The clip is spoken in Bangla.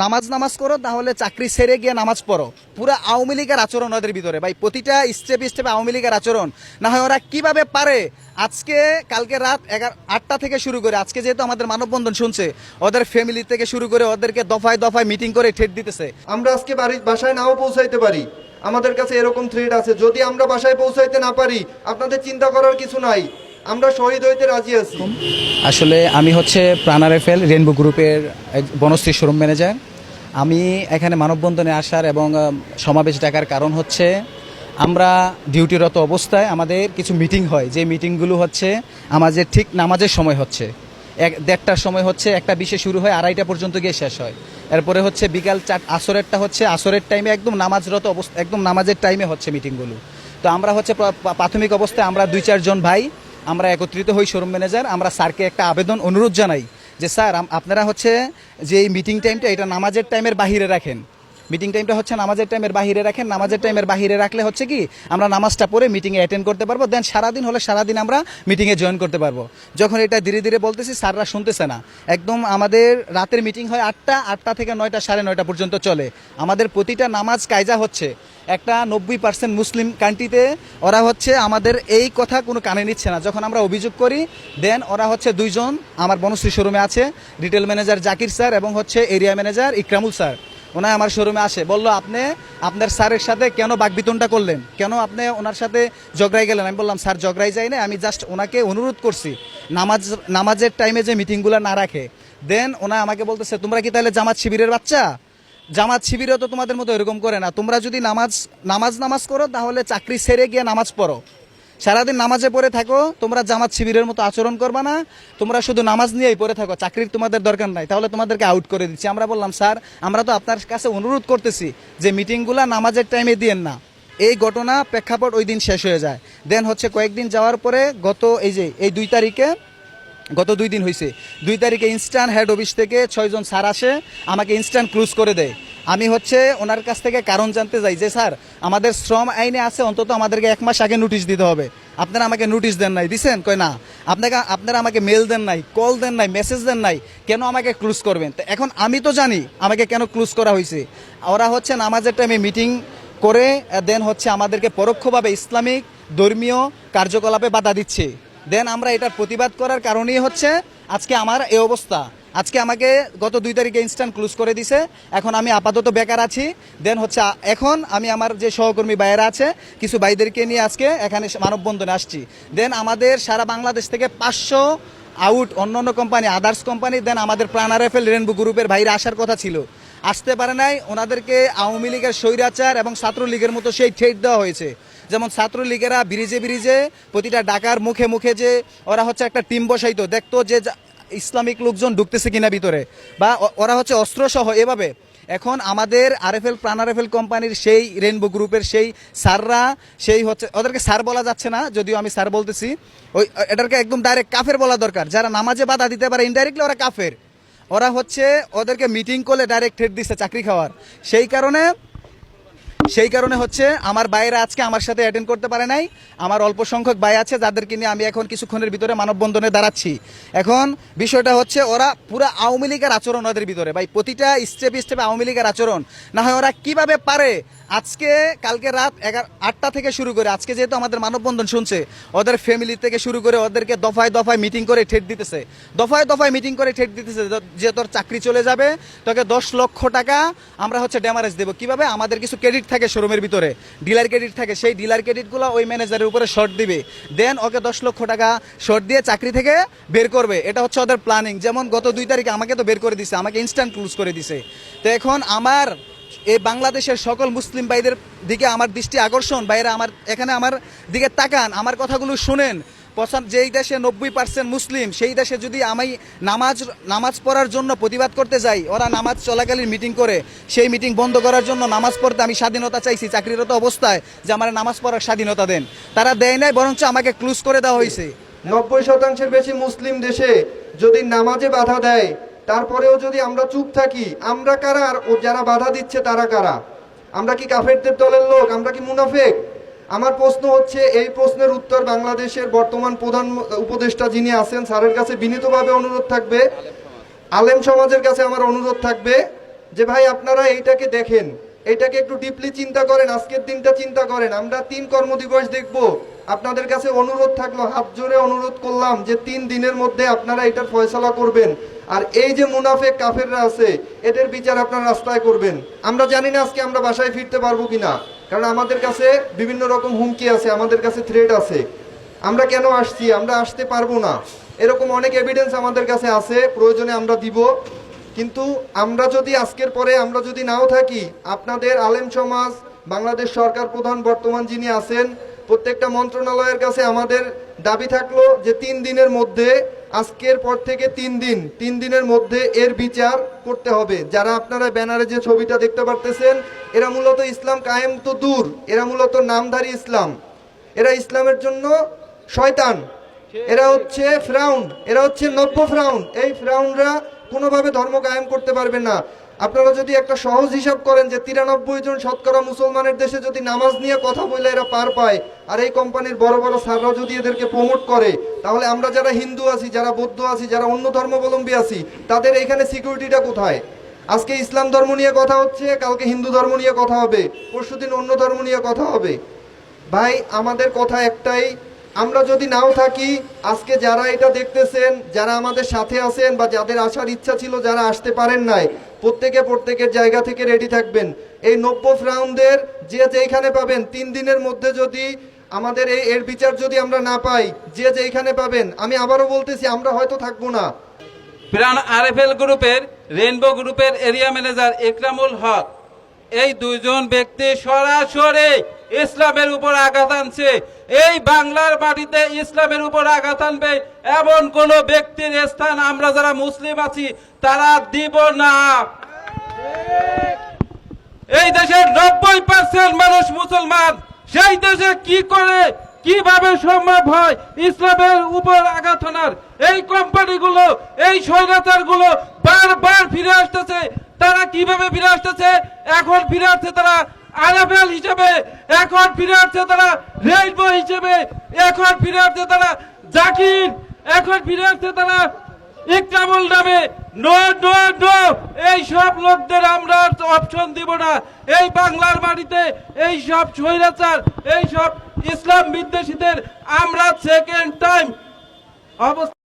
নামাজ নামাজ করো, তাহলে চাকরি ছেড়ে গিয়ে নামাজ পড়ো। পুরো আওয়ামী লীগের আচরণ ওদের ভিতরে ভাই, প্রতিটা স্টেপ স্টেপে আওয়ামী লীগের আচরণ। না হয় ওরা কিভাবে পারে আজকে কালকে রাত 8টা থেকে শুরু করে আজকে যেহেতু আমাদের মানববন্ধন শুনছে, ওদের ফ্যামিলি থেকে শুরু করে ওদেরকে দফায় দফায় মিটিং করে ঠেট দিতেছে। আমরা আজকে বাসায় নাও পৌঁছাইতে পারি, আমাদের কাছে এরকম থ্রেড আছে। যদি আমরা বাসায় পৌঁছাইতে না পারি, আপনাদের চিন্তা করার কিছু নাই, আমরা শহীদ হইতে রাজি আছি। আসলে আমি হচ্ছে প্রাণ আরএফএল রেনবো গ্রুপের বনশ্রী শোরুম ম্যানেজার। আমি এখানে মানববন্ধনে আসার এবং সমাবেশ ডাকার কারণ হচ্ছে আমরা ডিউটিরত অবস্থায় আমাদের কিছু মিটিং হয়, যে মিটিংগুলো হচ্ছে আমাদের ঠিক নামাজের সময় হচ্ছে 1-1:30টার সময় হচ্ছে, 1টা 20-এ শুরু হয়, 2:30টা পর্যন্ত গিয়ে শেষ হয়। এরপরে হচ্ছে বিকাল 4 আসরেরটা হচ্ছে আসরের টাইমে একদম নামাজরত অবস্থা, একদম নামাজের টাইমে হচ্ছে মিটিংগুলো। তো আমরা হচ্ছে প্রাথমিক অবস্থায় আমরা 2-4 জন ভাই আমরা একত্রিত হই শোরুম ম্যানেজার। আমরা স্যারকে একটা আবেদন অনুরোধ জানাই যে স্যার আপনারা হচ্ছে যে এই মিটিং টাইমটা এটা নামাজের টাইমের বাহিরে রাখেন, মিটিং টাইমটা হচ্ছে নামাজের টাইমের বাহিরে রাখেন। নামাজের টাইমের বাহিরে রাখলে হচ্ছে কি আমরা নামাজটা পড়ে মিটিংয়ে অ্যাটেন্ড করতে পারবো, দেন সারাদিন হলে সারাদিন আমরা মিটিংয়ে জয়েন করতে পারবো। যখন এটা ধীরে ধীরে বলতেছি স্যাররা শুনতেছে না, একদম আমাদের রাতের মিটিং হয় 8টা থেকে 9টা 9:30 পর্যন্ত চলে। আমাদের প্রতিটা নামাজ কায়জা হচ্ছে একটা 90% মুসলিম কান্ট্রিতে ওরা হচ্ছে আমাদের এই কথা কোনো কানে নিচ্ছে না। যখন আমরা অভিযোগ করি দেন ওরা হচ্ছে 2 জন আমার বনশ্রী শোরুমে আছে, রিটেল ম্যানেজার জাকির স্যার এবং হচ্ছে এরিয়া ম্যানেজার ইকরামুল স্যার। ওনার আমার শোরুমে আসে, বললো আপনি আপনার স্যারের সাথে কেন বাকবিতনটা করলেন, কেন আপনি ওনার সাথে ঝগড়ায় গেলেন? আমি বললাম স্যার ঝগড়ায় যাই না, আমি জাস্ট ওনাকে অনুরোধ করছি নামাজের টাইমে যে মিটিংগুলো না রাখে। দেন ওনা আমাকে বলতেছে তোমরা কি তাহলে জামাত শিবিরের বাচ্চা? জামাত শিবিরও তো তোমাদের মতো এরকম করে না, তোমরা যদি নামাজ করো তাহলে চাকরি ছেড়ে গিয়ে নামাজ পড়ো। সারাদিন নামাজে পড়ে থাকো, তোমরা জামাত শিবিরের মতো আচরণ করবা না, তোমরা শুধু নামাজ নিয়েই পড়ে থাকো, চাকরির তোমাদের দরকার নাই, তাহলে তোমাদেরকে আউট করে দিচ্ছি। আমরা বললাম স্যার আমরা তো আপনার কাছে অনুরোধ করতেছি যে মিটিংগুলো নামাজের টাইমে দিয়েন না। এই ঘটনা প্রেক্ষাপট ওই দিন শেষ হয়ে যায়। দেন হচ্ছে কয়েকদিন যাওয়ার পরে এই 2 তারিখে গত 2 দিন হয়েছে, 2 তারিখে ইনস্ট্যান্ট হেড অফিস থেকে 6 জন স্যার আসে, আমাকে ইনস্ট্যান্ট ক্লোজ করে দেয়। আমি হচ্ছে ওনার কাছ থেকে কারণ জানতে যাই যে স্যার আমাদের শ্রম আইনে আছে অন্তত আমাদেরকে 1 মাস আগে নোটিশ দিতে হবে, আপনারা আমাকে নোটিশ দেন নাই। দিছেন? কয় না, আপনারা আমাকে মেল দেন নাই, কল দেন নাই, মেসেজ দেন নাই, কেন আমাকে ক্লোজ করবেন? তো এখন আমি তো জানি আমাকে কেন ক্লোজ করা হয়েছে। ওরা হচ্ছে নামাজের টাইমে মিটিং করে দেন হচ্ছে আমাদেরকে পরোক্ষভাবে ইসলামিক ধর্মীয় কার্যকলাপে বাধা দিচ্ছে। দেন আমরা এটার প্রতিবাদ করার কারণেই হচ্ছে আজকে আমার এই অবস্থা। আজকে আমাকে গত 2 তারিখে ইনস্ট্যান্ট ক্লোজ করে দিছে, এখন আমি আপাতত বেকার আছি। দেন হচ্ছে এখন আমি আমার যে সহকর্মী ভাইয়েরা আছে কিছু ভাইদেরকে নিয়ে আজকে এখানে মানববন্ধনে আসছি। দেন আমাদের সারা বাংলাদেশ থেকে 500 আউট অন্য কোম্পানি আদার্স কোম্পানি, দেন আমাদের প্রাণ আরএফএল রেনবো গ্রুপের ভাইরা আসার কথা ছিল, আসতে পারে নাই। ওনাদেরকে আওয়ামী লীগের স্বৈরাচার এবং ছাত্রলীগের মতো সেই ঠেট দেওয়া হয়েছে। যেমন ছাত্রলীগেরা ব্রিজে প্রতিটা ডাকার মুখে মুখে যে ওরা হচ্ছে একটা টিম বসাইতো, দেখতো যে ইসলামিক লোকজন ঢুকতেছে কিনা ভিতরে, বা ওরা হচ্ছে অস্ত্রসহ এভাবে। এখন আমাদের আরএফএল প্রাণ আরএফএল কোম্পানির সেই রেনবো গ্রুপের সেই স্যাররা, সেই হচ্ছে ওদেরকে স্যার বলা যাচ্ছে না, যদিও আমি স্যার বলতেছি, এটাকে একদম ডাইরেক্ট কাফের বলা দরকার। যারা নামাজে বাধা দিতে পারে ইনডাইরেক্টলি ওরা কাফের। ওরা হচ্ছে ওদেরকে মিটিং করলে ডাইরেক্ট থ্রেট দিচ্ছে চাকরি খাওয়ার। সেই কারণে হচ্ছে আমার ভাইয়েরা আজকে আমার সাথে অ্যাটেন্ড করতে পারে নাই। আমার অল্প সংখ্যক ভাই আছে যাদেরকে নিয়ে আমি এখন কিছুক্ষণের ভিতরে মানববন্ধনে দাঁড়াচ্ছি। এখন বিষয়টা হচ্ছে ওরা পুরো আওয়ামী লীগের আচরণ ওদের ভিতরে ভাই, প্রতিটা স্টেপে আওয়ামী লীগের আচরণ। না হয় ওরা কিভাবে পারে আজকে কালকে রাত 8টা থেকে শুরু করে আজকে যেহেতু আমাদের মানববন্ধন শুনছে, ওদের ফ্যামিলি থেকে শুরু করে ওদেরকে দফায় দফায় মিটিং করে ঠেট দিতেছে, যে তোর চাকরি চলে যাবে, তোকে 10 লক্ষ টাকা আমরা হচ্ছে ড্যামারেজ দেবো। কিভাবে? আমাদের কিছু ক্রেডিট থাকে শোরুমের ভিতরে, ডিলার ক্রেডিট থাকে, সেই ডিলার ক্রেডিটগুলো ওই ম্যানেজারের উপরে শর্ট দিবে, দেন ওকে 10 লক্ষ টাকা শর্ট দিয়ে চাকরি থেকে বের করবে। এটা হচ্ছে ওদের প্ল্যানিং। যেমন গত 2 তারিখে আমাকে তো বের করে দিছে, আমাকে ইনস্ট্যান্ট ক্লোজ করে দিছে। তো এখন আমার এই বাংলাদেশের সকল মুসলিম ভাইদের দিকে আমার দৃষ্টি আকর্ষণ, ভাইরা আমার এখানে আমার দিকে তাকান, আমার কথাগুলো শুনেন। যেই দেশে 90% মুসলিম, সেই দেশে যদি আমি নামাজ পড়ার জন্য প্রতিবাদ করতে যাই, ওরা নামাজ চলাকালীন মিটিং করে, সেই মিটিং বন্ধ করার জন্য নামাজ পড়তে আমি স্বাধীনতা চাইছি চাকরিরত অবস্থায়, যে আমার নামাজ পড়ার স্বাধীনতা দেন, তারা দেয় নাই, বরঞ্চ আমাকে ক্লোজ করে দেওয়া হয়েছে। 90% বেশি মুসলিম দেশে যদি নামাজে বাধা দেয়, তারপরেও যদি আমরা চুপ থাকি, আমরা কারা আর যারা বাধা দিচ্ছে তারা কারা? আমরা কি কাফেরদের দলের লোক? আমরা কি মুনাফেক? আমার প্রশ্ন হচ্ছে, এই প্রশ্নের উত্তর বাংলাদেশের বর্তমান প্রধান উপদেষ্টা যিনি আছেন স্যারের কাছে বিনীতভাবে অনুরোধ থাকবে, আলেম সমাজের কাছে আমার অনুরোধ থাকবে যে ভাই আপনারা এইটাকে দেখেন, এইটাকে একটু ডিপলি চিন্তা করেন, আজকের দিনটা চিন্তা করেন। আমরা 3 কর্মদিবস দেখব। আপনাদের কাছে অনুরোধ থাকলো, হাত জোরে অনুরোধ করলাম যে 3 দিনের মধ্যে আপনারা এটার ফয়সালা করবেন। আর এই যে মুনাফেক কাফেররা আছে, এদের বিচার আপনারা রাস্তায় করবেন। আমরা জানি না আজকে আমরা বাসায় ফিরতে পারবো কিনা, কারণ আমাদের কাছে বিভিন্ন রকম হুমকি আছে, আমাদের কাছে থ্রেট আছে। আমরা কেন আসছি, আমরা আসতে পারবো না, এরকম অনেক এভিডেন্স আমাদের কাছে আছে, প্রয়োজনে আমরা দিব। কিন্তু আমরা যদি আজকের পরে আমরা যদি নাও থাকি, আপনাদের আলেম সমাজ, বাংলাদেশ সরকার প্রধান বর্তমান যিনি আছেন, প্রত্যেকটা মন্ত্রণালয়ের কাছে আমাদের দাবি থাকলো যে 3 দিনের মধ্যে, আজকের পর থেকে 3 দিনের মধ্যে এর বিচার করতে হবে। যারা আপনারা ব্যানারে যে ছবিটা দেখতে পারতেছেন, এরা মূলত ইসলাম কায়েম তো দূর, এরা মূলত নামধারী ইসলাম, এরা ইসলামের জন্য শয়তান, এরা হচ্ছে ফ্রাউন, এরা হচ্ছে নব্য ফ্রাউন। এই ফ্রাউনরা কোনোভাবে ধর্ম কায়েম করতে পারবে না। আপনারা যদি একটা সহজ হিসাব করেন যে 93 জন শতকরা মুসলমানের দেশে যদি নামাজ নিয়ে কথা বলে এরা পার পায়, আর এই কোম্পানির বড় বড় স্যাররা যদি এদেরকে প্রমোট করে, তাহলে আমরা যারা হিন্দু আছি, যারা বৌদ্ধ আছি, যারা অন্য ধর্মাবলম্বী আছি, তাদের এখানে সিকিউরিটিটা কোথায়? আজকে ইসলাম ধর্ম নিয়ে কথা হচ্ছে, কালকে হিন্দু ধর্ম নিয়ে কথা হবে, পরশুদিন অন্য ধর্ম নিয়ে কথা হবে। ভাই আমাদের কথা একটাই, আমরা যদি নাও থাকি, আজকে যারা এটা দেখতেছেন, যারা আমাদের সাথে আছেন বা যাদের আসার ইচ্ছা ছিল, যারা আসতে পারেন নাই, প্রত্যেকের জায়গা থেকে রেডি থাকবেন। এই নব্য ফ্রাউনদের যে যেইখানে পাবেন, 3 দিনের মধ্যে যদি আমাদের এর বিচার যদি আমরা না পাই, যে যেইখানে পাবেন, আমি আবারও বলতেছি, আমরা হয়তো থাকবো না। প্রাণ আরএফএল গ্রুপের রেইনবো গ্রুপের এরিয়া ম্যানেজার একরামুল হক, এই 2 জন ব্যক্তি সরাসরি ইসলামের উপর আঘাত আনছে। এই বাংলার মাটিতে ইসলামের উপর আঘাত আনবে এমন কোন ব্যক্তির স্থান আমরা যারা মুসলিম আছি তারা দিব না। এই দেশের 90% মানুষ মুসলমান, সেই দেশে কি করে, কিভাবে সম্ভব হয় ইসলামের উপর আঘাত আনার? এই কোম্পানিগুলো, এই স্বৈরাচারগুলো বারবার ফিরে আসতেছে। তারা কিভাবে ফিরে আসতেছে? এখন ফিরে আসছে তারা আরএফএল হিসেবে, এখন ফিরে আসছে তারা রেইনবো হিসেবে, এখন ফিরে আসছে তারা জাকির, এখন ফিরে আসছে তারা ইকরামুল নামে। নো নো নো, এই সব লোকদের আমরা অপশন দিব না। এই বাংলার মাটিতে এই সব স্বৈরাচার, এই সব ইসলাম বিদ্বেষীদের আমরা সেকেন্ড টাইম অবস্থা